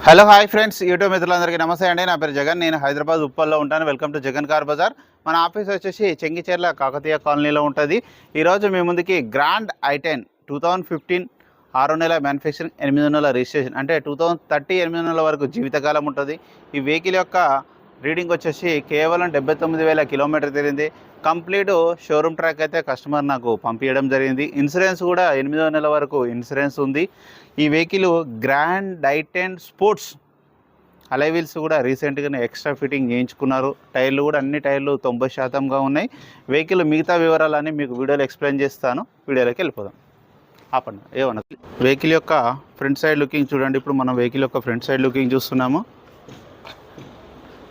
Hello hi friends, YouTube మిత్రులందరికీ నమస్తే అండి. నా పేరు జగన్. నేను హైదరాబాద్ ఉప్పల్లో ఉంటాను. Welcome to Jagan car Bazaar. మన ఆఫీస్ వచ్చేసి చెంగిచెర్ల కాకతీయ కాలనీలో ఉంటుంది. ఈరోజు మీ ముందుకి గ్రాండ్ i10 2015 6 నెలల మ్యానుఫ్యాక్చరింగ్, 8 నెలల రిజిస్ట్రేషన్, అంటే 2030 8 నెలల వరకు జీవితకాలం ఉంటుంది. ఈ వెహికల్ యొక్క రీడింగ్ వచ్చేసి కేవలం 79,000 కిలోమీటర్ తిరిగింది. కంప్లీట్ షోరూమ్ ట్రాక్ అయితే కస్టమర్ నాకు పంపించడం జరిగింది. ఇన్సూరెన్స్ కూడా 8వ నెల వరకు ఇన్సూరెన్స్ ఉంది. ఈ వెహికల్ గ్రాండ్ i10 స్పోర్ట్స్ అలై వీల్స్ కూడా రీసెంట్గానే ఎక్స్ట్రా ఫిట్టింగ్ చేయించుకున్నారు. టైర్లు కూడా అన్ని టైర్లు 90%గా ఉన్నాయి. వెహికల్ మిగతా వివరాలన్నీ మీకు వీడియోలో ఎక్స్ప్లెయిన్ చేస్తాను. వీడియోలోకి వెళ్ళిపోదాం. ఆపండి ఏమన్నా. వెహికల్ యొక్క ఫ్రంట్ సైడ్ లుకింగ్ చూడండి. ఇప్పుడు మనం వెహికల్ యొక్క ఫ్రంట్ సైడ్ లుకింగ్ చూస్తున్నాము.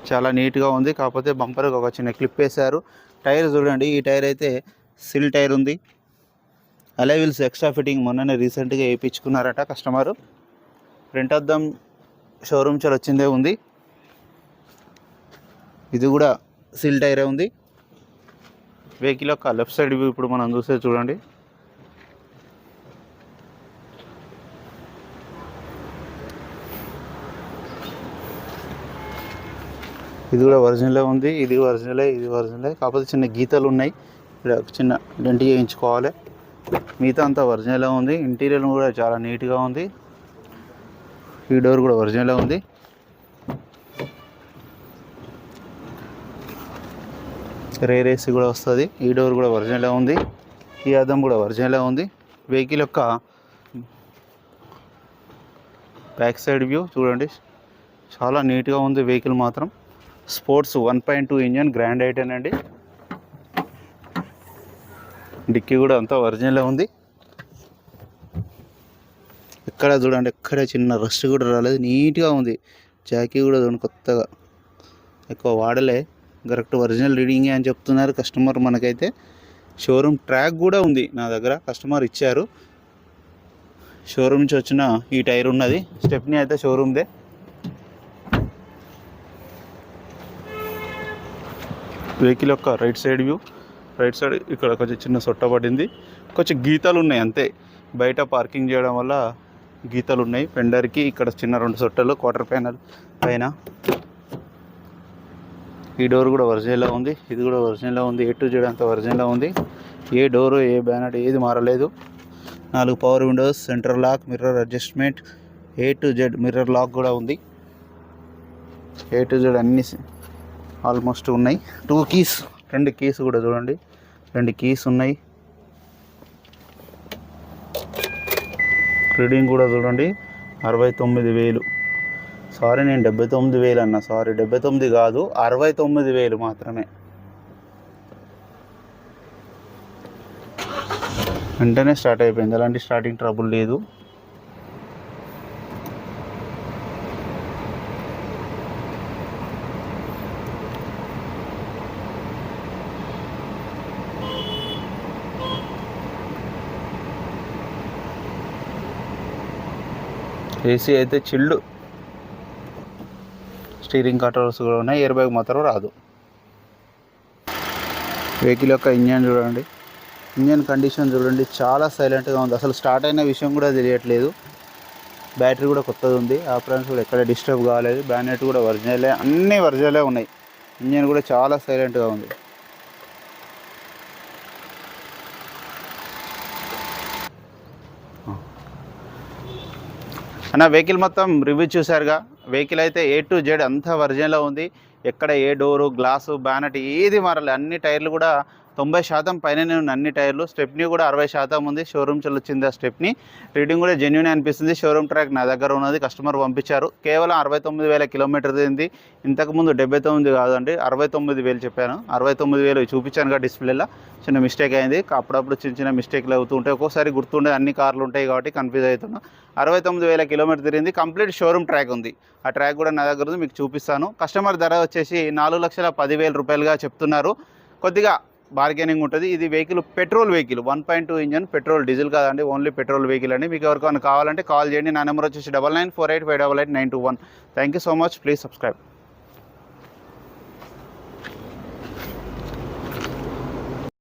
చాలా నీట్గా ఉంది. కాకపోతే బంపర్కి ఒక చిన్న క్లిప్ వేశారు. టైర్ చూడండి, ఈ టైర్ అయితే సిల్ టైర్ ఉంది. అలై వీల్స్ ఎక్స్ట్రా ఫిట్టింగ్ మొన్ననే రీసెంట్గా వేయించుకున్నారట కస్టమరు. ఫ్రంట్ అద్దం షోరూమ్ చల్ వచ్చిందే ఉంది. ఇది కూడా సిల్ టైరే ఉంది. వెహికల్ యొక్క లెఫ్ట్ సైడ్ వ్యూ ఇప్పుడు మనం చూస్తే చూడండి. ఇది కూడా ఒరిజినలే ఉంది. ఇది ఒరిజినలే, ఇది ఒరిజినలే. కాకపోతే చిన్న గీతలు ఉన్నాయి. ఇక్కడ చిన్న డెంట్ చేయించుకోవాలి. మిగతా అంతా ఒరిజినలే ఉంది. ఇంటీరియర్ కూడా చాలా నీట్గా ఉంది. ఈ డోర్ కూడా ఒరిజినలే ఉంది. రేర్ ఏసీ కూడా వస్తుంది. ఈ డోర్ కూడా ఒరిజినలే ఉంది. ఈ అద్దం కూడా ఒరిజినలే ఉంది. వెహికల్ యొక్క బ్యాక్ సైడ్ వ్యూ చూడండి. చాలా నీట్గా ఉంది వెహికల్ మాత్రం. స్పోర్ట్స్ 1.2 ఇంజన్ గ్రాండ్ i10 అండి. డిక్కీ కూడా అంతా ఒరిజినలే ఉంది. ఎక్కడ చూడండి, ఎక్కడ చిన్న రస్ట్ కూడా రాలేదు. నీట్గా ఉంది. జాకీ కూడా చూడండి, కొత్తగా ఎక్కువ వాడలే. కరెక్ట్ ఒరిజినల్ రీడింగే అని చెప్తున్నారు కస్టమర్. మనకైతే షోరూమ్ ట్రాక్ కూడా ఉంది నా దగ్గర, కస్టమర్ ఇచ్చారు. షోరూమ్ నుంచి వచ్చిన ఈ టైర్ ఉన్నది. స్టెప్నీ అయితే షోరూమ్దే. వెహికల్ యొక్క right side view. Right side ఇక్కడ కొంచెం చిన్న సొట్ట పడింది. కొంచెం గీతలు ఉన్నాయి అంతే. బయట పార్కింగ్ చేయడం వల్ల గీతలు ఉన్నాయి. ఫెండర్కి ఇక్కడ చిన్న 2 సొట్టలు క్వార్టర్ ప్యానల్ పైన. ఈ డోర్ కూడా ఒరిజినల్గా ఉంది. ఇది కూడా ఒరిజినల్గా ఉంది. A to Z అంతా ఒరిజినల్గా ఉంది. ఏ డోరు, ఏ బ్యానెట్ ఏది మారలేదు. 4 power windows, centre lock, mirror adjustment, A to Z mirror lock కూడా ఉంది. A to Z అన్ని ఆల్మోస్ట్ ఉన్నాయి. 2 కీస్, 2 కీస్ కూడా చూడండి. 2 కీస్ ఉన్నాయి. రీడింగ్ కూడా చూడండి 69,000. సారీ, నేను 79,000 అన్నా. సారీ, 79 కాదు, 69,000 మాత్రమే. వెంటనే స్టార్ట్ అయిపోయింది. ఎలాంటి స్టార్టింగ్ ట్రబుల్ లేదు. ఏసీ అయితే చిల్డ్. స్టీరింగ్ కంట్రోల్స్ కూడా ఉన్నాయి. ఎయిర్ బ్యాగ్ మాత్రం రాదు. వెహికల్ యొక్క ఇంజన్ చూడండి. ఇంజన్ కండిషన్ చూడండి, చాలా సైలెంట్గా ఉంది. అసలు స్టార్ట్ అయిన విషయం కూడా తెలియట్లేదు. బ్యాటరీ కూడా కొత్తది ఉంది. ఆపరెన్స్ కూడా ఎక్కడ డిస్టర్బ్ కాలేదు. బ్యానెట్ కూడా ఒరిజినలే, అన్నీ ఒరిజినలే ఉన్నాయి. ఇంజన్ కూడా చాలా సైలెంట్గా ఉంది. అన్న వెహికల్ మొత్తం రివ్యూ చూసారుగా. వెహికల్ అయితే A to Z అంతా ఒరిజినల్గా ఉంది. ఎక్కడ ఏ డోరు, గ్లాసు, బ్యానెట్ ఏది మారలేదు. అన్ని టైర్లు కూడా 90% పైననే ఉన్నాయి. అన్ని టైర్లు. స్టెప్నీ కూడా 60% ఉంది. షోరూమ్ చల్ వచ్చింది ఆ స్టెప్నీ. రీడింగ్ కూడా జెన్యూన్ అనిపిస్తుంది. షోరూమ్ ట్రాక్ నా దగ్గర ఉన్నది, కస్టమర్ పంపించారు. కేవలం 69,000 కిలోమీటర్ తింది. ఇంతకుముందు 79 కాదండి, 69,000 చెప్పాను. 69,000 చూపించాను కదా డిస్ప్లేలో. చిన్న మిస్టేక్ అయింది. అప్పుడప్పుడు చిన్న చిన్న మిస్టేక్లు అవుతూ ఉంటాయి. ఒక్కోసారి గుర్తుండే అన్ని కార్లు ఉంటాయి కాబట్టి కన్ఫ్యూజ్ అవుతున్నాను. 69,000 కిలోమీటర్ తిరిగింది. కంప్లీట్ షోరూమ్ ట్రాక్ ఉంది. ఆ ట్రాక్ కూడా నా దగ్గర ఉంది, మీకు చూపిస్తాను. కస్టమర్ ధర వచ్చేసి 4,10,000 రూపాయలుగా చెప్తున్నారు. కొద్దిగా బార్గెనింగ్ ఉంటుంది. ఇది vehicle petrol vehicle, 1.2 engine petrol, diesel కాదండి, ఓన్లీ పెట్రోల్ వెహికల్ అండి. మీకు ఎవరికైనా కావాలంటే కాల్ చేయండి. నా నెంబర్ వచ్చేసి 9948588921. Thank you so much. Please subscribe.